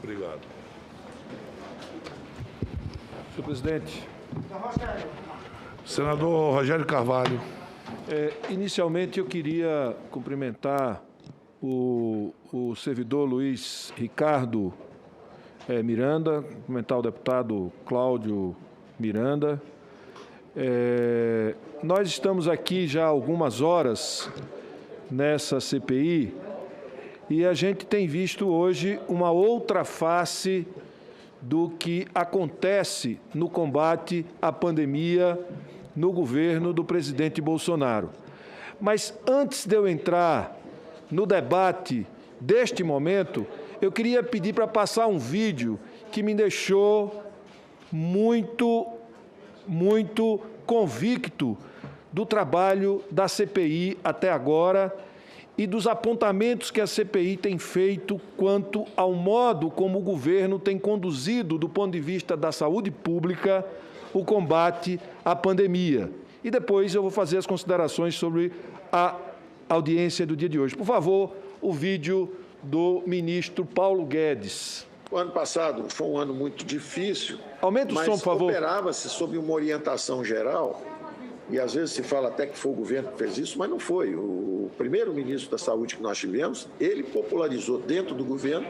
Obrigado. Senhor presidente. Senador Rogério Carvalho. Inicialmente, eu queria cumprimentar o servidor Luiz Ricardo Miranda, cumprimentar o deputado Cláudio Miranda. Nós estamos aqui já há algumas horas nessa CPI e a gente tem visto hoje uma outra face do que acontece no combate à pandemia no governo do presidente Bolsonaro. Mas antes de eu entrar no debate deste momento, eu queria pedir para passar um vídeo que me deixou muito convicto do trabalho da CPI até agora e dos apontamentos que a CPI tem feito quanto ao modo como o governo tem conduzido, do ponto de vista da saúde pública, o combate à pandemia. E depois eu vou fazer as considerações sobre a audiência do dia de hoje. Por favor, o vídeo do ministro Paulo Guedes. O ano passado foi um ano muito difícil, Aumenta o som, por favor. Mas operava-se sob uma orientação geral, e às vezes se fala até que foi o governo que fez isso, mas não foi. O primeiro-ministro da Saúde que nós tivemos, ele popularizou dentro do governo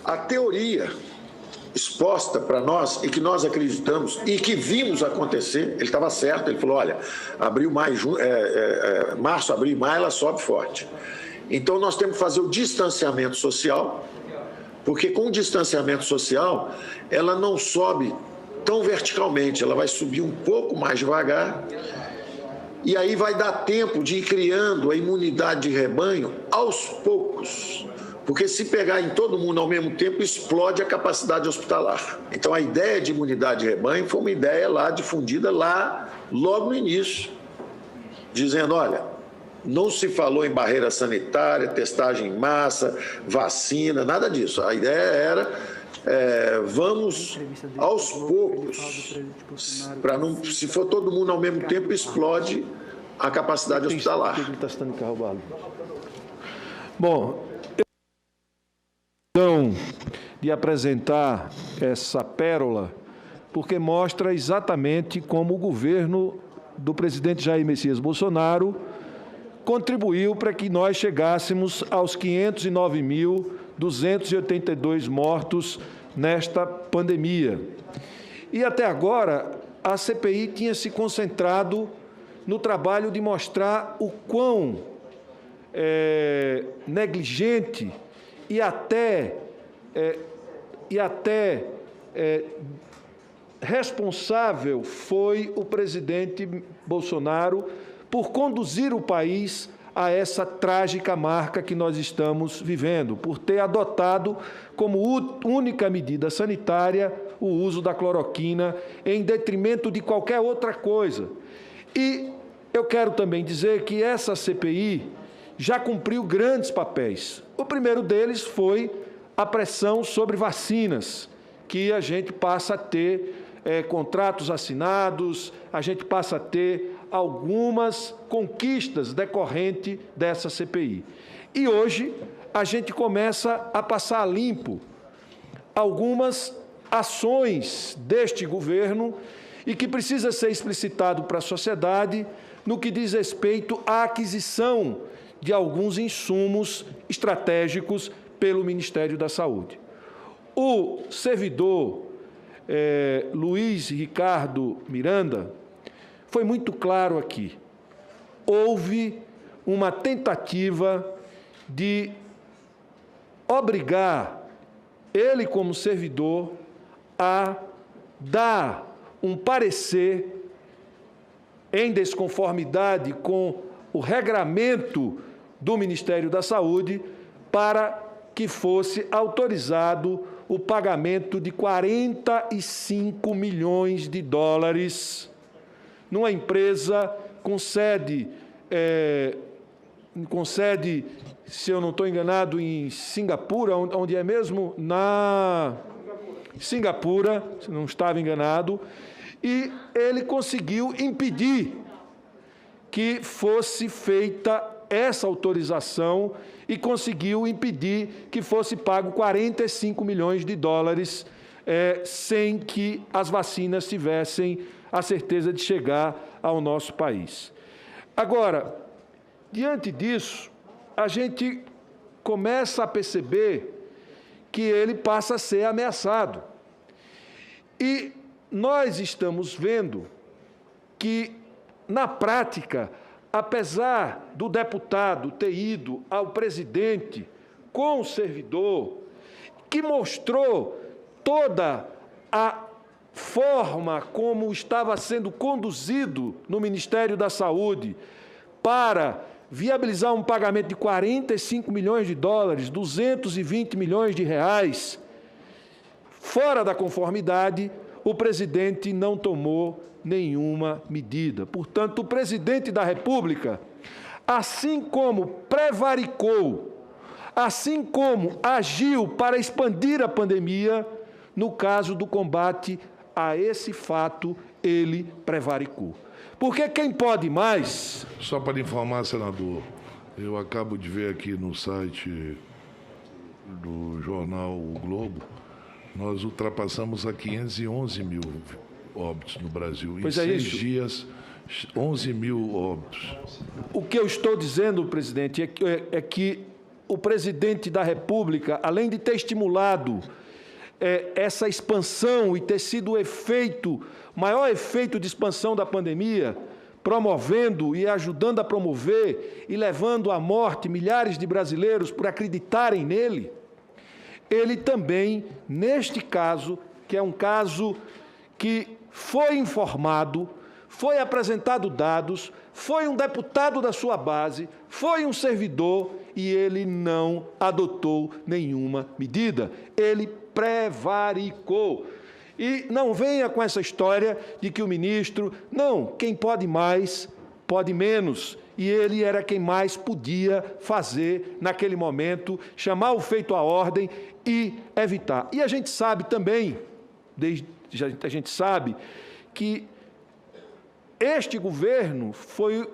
a teoria exposta para nós e que nós acreditamos e que vimos acontecer. Ele estava certo, ele falou, olha, março, abril e maio, ela sobe forte. Então nós temos que fazer o distanciamento social, porque com o distanciamento social, ela não sobe tão verticalmente, ela vai subir um pouco mais devagar, e aí vai dar tempo de ir criando a imunidade de rebanho aos poucos. Porque se pegar em todo mundo ao mesmo tempo, explode a capacidade hospitalar. Então a ideia de imunidade de rebanho foi uma ideia lá difundida lá logo no início, dizendo, olha, não se falou em barreira sanitária, testagem em massa, vacina, nada disso. A ideia era vamos aos poucos, para não, se for todo mundo ao mesmo tempo, explode a capacidade hospitalar. Bom, de apresentar essa pérola, porque mostra exatamente como o governo do presidente Jair Messias Bolsonaro contribuiu para que nós chegássemos aos 509.282 mortos nesta pandemia. E até agora, a CPI tinha se concentrado no trabalho de mostrar o quão negligente e até responsável foi o presidente Bolsonaro por conduzir o país a essa trágica marca que nós estamos vivendo, por ter adotado como única medida sanitária o uso da cloroquina em detrimento de qualquer outra coisa. E eu quero também dizer que essa CPI já cumpriu grandes papéis. O primeiro deles foi a pressão sobre vacinas, que a gente passa a ter contratos assinados, a gente passa a ter algumas conquistas decorrentes dessa CPI. E hoje a gente começa a passar a limpo algumas ações deste governo e que precisa ser explicitado para a sociedade no que diz respeito à aquisição de alguns insumos estratégicos pelo Ministério da Saúde. O servidor Luiz Ricardo Miranda foi muito claro aqui. Houve uma tentativa de obrigar ele, como servidor, a dar um parecer em desconformidade com o regramento do Ministério da Saúde para que fosse autorizado o pagamento de 45 milhões de dólares numa empresa com sede, se eu não estou enganado, em Singapura, onde é mesmo? Na Singapura, se não estava enganado, e ele conseguiu impedir que fosse feita essa autorização e conseguiu impedir que fosse pago 45 milhões de dólares sem que as vacinas tivessem a certeza de chegar ao nosso país. Agora, diante disso, a gente começa a perceber que ele passa a ser ameaçado. E nós estamos vendo que, na prática, apesar do deputado ter ido ao presidente com o servidor, que mostrou toda a forma como estava sendo conduzido no Ministério da Saúde para viabilizar um pagamento de 45 milhões de dólares, 220 milhões de reais, fora da conformidade, o presidente não tomou nenhuma medida. Portanto, o presidente da República, assim como prevaricou, assim como agiu para expandir a pandemia, no caso do combate a esse fato, ele prevaricou. Porque quem pode mais... Só para informar, senador, eu acabo de ver aqui no site do jornal O Globo, nós ultrapassamos a 511 mil óbitos no Brasil. Pois em 6 isso. dias, 11 mil óbitos. O que eu estou dizendo, presidente, é que o presidente da República, além de ter estimulado essa expansão e ter sido o maior efeito de expansão da pandemia, promovendo e ajudando a promover e levando à morte milhares de brasileiros por acreditarem nele, ele também, neste caso, que é um caso que foi informado, foi apresentado dados, foi um deputado da sua base, foi um servidor e ele não adotou nenhuma medida. Ele prevaricou. E não venha com essa história de que o ministro, não, quem pode mais, pode menos. E ele era quem mais podia fazer naquele momento, chamar o feito à ordem e evitar. E a gente sabe também, a gente sabe que este governo foi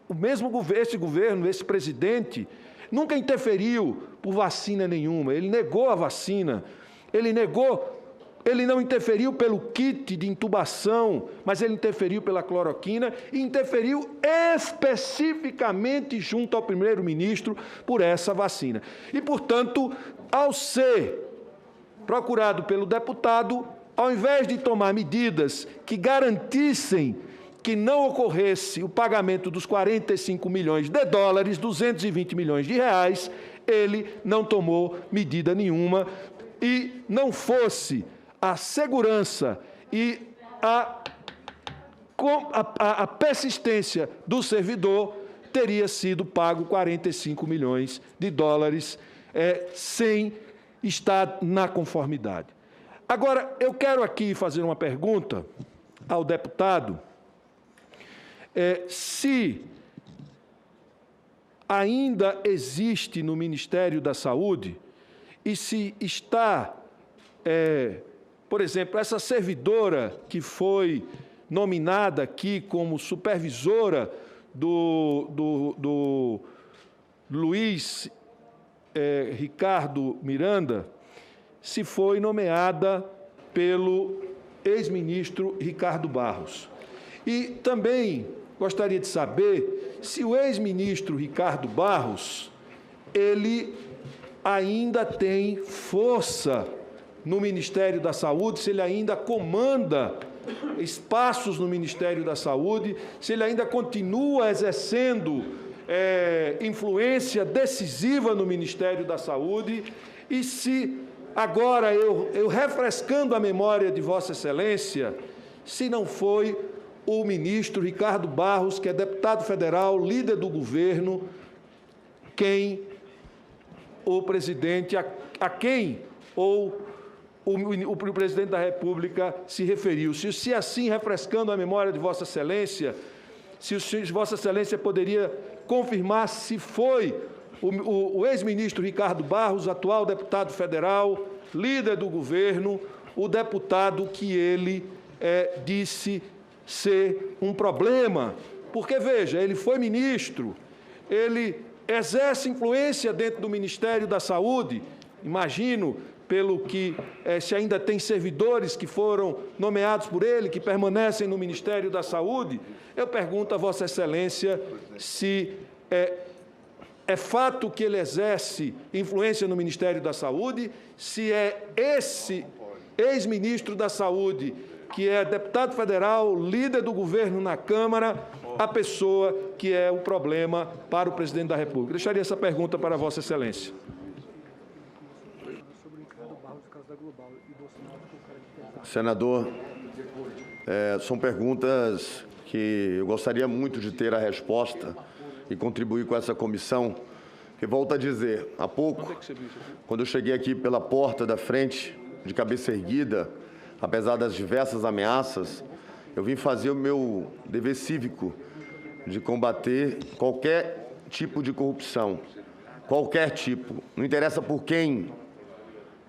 o mesmo governo, esse presidente, nunca interferiu por vacina nenhuma, ele negou a vacina, ele não interferiu pelo kit de intubação, mas ele interferiu pela cloroquina e interferiu especificamente junto ao primeiro-ministro por essa vacina. E, portanto, ao ser procurado pelo deputado, ao invés de tomar medidas que garantissem que não ocorresse o pagamento dos 45 milhões de dólares, 220 milhões de reais, ele não tomou medida nenhuma e não fosse a segurança e a persistência do servidor, teria sido pago 45 milhões de dólares sem estar na conformidade. Agora, eu quero aqui fazer uma pergunta ao deputado, se ainda existe no Ministério da Saúde e se está, por exemplo, essa servidora que foi nominada aqui como supervisora do Luiz Ricardo Miranda, se foi nomeada pelo ex-ministro Ricardo Barros. E também gostaria de saber se o ex-ministro Ricardo Barros, ele ainda tem força no Ministério da Saúde, se ele ainda comanda espaços no Ministério da Saúde, se ele ainda continua exercendo influência decisiva no Ministério da Saúde, e se agora eu refrescando a memória de Vossa Excelência, se não foi o ministro Ricardo Barros, que é deputado federal, líder do governo, quem o presidente, a quem ou o presidente da República se referiu. Se assim, refrescando a memória de Vossa Excelência, se Vossa Excelência poderia confirmar se foi o ex-ministro Ricardo Barros, atual deputado federal, líder do governo, o deputado que ele disse ser um problema. Porque, veja, ele foi ministro ele exerce influência dentro do Ministério da Saúde, imagino, pelo que se ainda tem servidores que foram nomeados por ele, que permanecem no Ministério da Saúde, eu pergunto a Vossa Excelência se é fato que ele exerce influência no Ministério da Saúde, se é esse ex-ministro da Saúde, que é deputado federal, líder do governo na Câmara, a pessoa que é o problema para o presidente da República. Deixaria essa pergunta para Vossa Excelência. Senador, são perguntas que eu gostaria muito de ter a resposta e contribuir com essa comissão, que volto a dizer, há pouco, quando eu cheguei aqui pela porta da frente, de cabeça erguida, apesar das diversas ameaças, eu vim fazer o meu dever cívico de combater qualquer tipo de corrupção, qualquer tipo, não interessa por quem,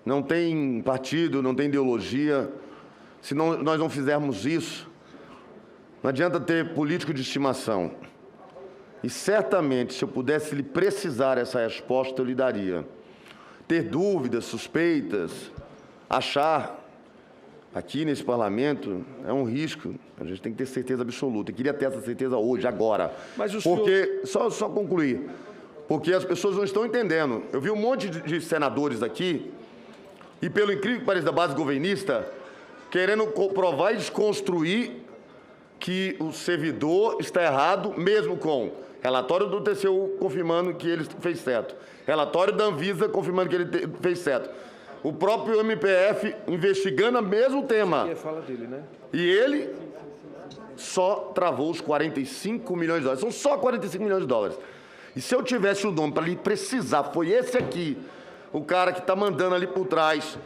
não tem partido, não tem ideologia. Se nós não fizermos isso, não adianta ter político de estimação. E certamente, se eu pudesse lhe precisar essa resposta, eu lhe daria. Ter dúvidas, suspeitas, achar aqui nesse parlamento é um risco. A gente tem que ter certeza absoluta. Eu queria ter essa certeza hoje, agora. Mas o porque, só concluir, porque as pessoas não estão entendendo. Eu vi um monte de senadores aqui, e pelo incrível que pareça da base governista, querendo comprovar e desconstruir que o servidor está errado, mesmo com relatório do TCU confirmando que ele fez certo, relatório da Anvisa confirmando que ele fez certo, o próprio MPF investigando o mesmo tema. Aqui é fala dele, né? E ele só travou os 45 milhões de dólares. São só 45 milhões de dólares. E se eu tivesse o nome para lhe precisar, foi esse aqui, o cara que está mandando ali por trás,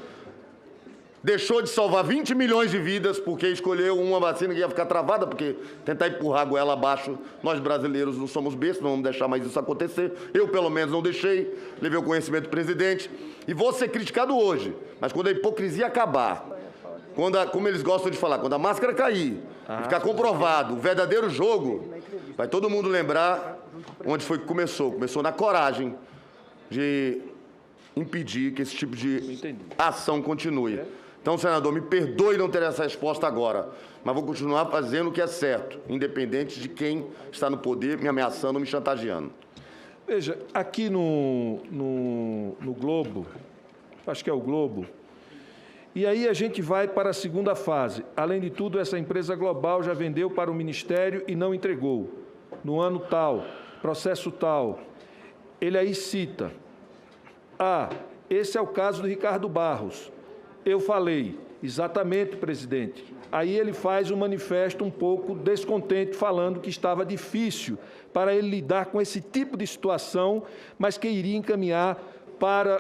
deixou de salvar 20 milhões de vidas porque escolheu uma vacina que ia ficar travada, porque tentar empurrar a goela abaixo, nós brasileiros não somos bestas, não vamos deixar mais isso acontecer. Eu, pelo menos, não deixei, levei o conhecimento do presidente. E vou ser criticado hoje, mas quando a hipocrisia acabar, como eles gostam de falar, quando a máscara cair, ficar comprovado o verdadeiro jogo, vai todo mundo lembrar onde foi que começou. Começou na coragem de impedir que esse tipo de ação continue. Então, senador, me perdoe não ter essa resposta agora, mas vou continuar fazendo o que é certo, independente de quem está no poder me ameaçando ou me chantageando. Veja, aqui no Globo, acho que é o Globo, e aí a gente vai para a segunda fase. Além de tudo, essa empresa global já vendeu para o Ministério e não entregou. No ano tal, processo tal. Ele aí cita: esse é o caso do Ricardo Barros. Eu falei, exatamente, presidente. Aí ele faz um manifesto um pouco descontente, falando que estava difícil para ele lidar com esse tipo de situação, mas que iria encaminhar para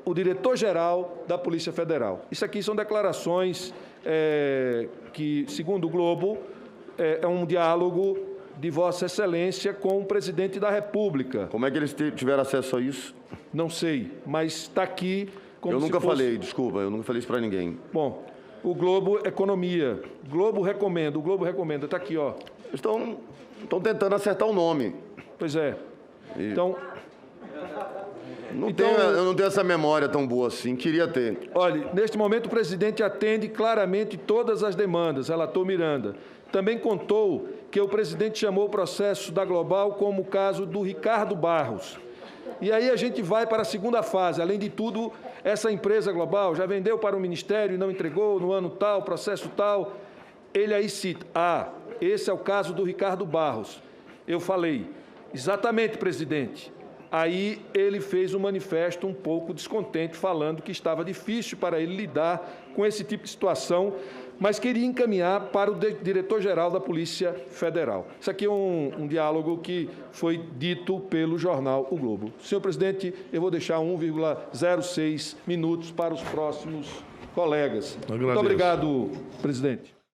o diretor-geral da Polícia Federal. Isso aqui são declarações que, segundo o Globo, é um diálogo de Vossa Excelência com o presidente da República. Como é que eles tiveram acesso a isso? Não sei, mas está aqui como eu se nunca fosse... falei, desculpa, eu nunca falei isso para ninguém. Bom, o Globo Economia, Globo recomenda, está aqui, ó. Estão tentando acertar o nome. Pois é. Então... eu não tenho essa memória tão boa assim, queria ter. Olha, neste momento o presidente atende claramente todas as demandas, relator Miranda. Também contou que o presidente chamou o processo da Global como o caso do Ricardo Barros. E aí a gente vai para a segunda fase. Além de tudo, essa empresa global já vendeu para o Ministério e não entregou no ano tal, processo tal. Ele aí cita: esse é o caso do Ricardo Barros. Eu falei, exatamente, presidente. Aí ele fez um manifesto um pouco descontente, falando que estava difícil para ele lidar com esse tipo de situação, mas queria encaminhar para o diretor-geral da Polícia Federal. Isso aqui é um diálogo que foi dito pelo jornal O Globo. Senhor presidente, eu vou deixar 1,06 minutos para os próximos colegas. Agradeço. Muito obrigado, presidente.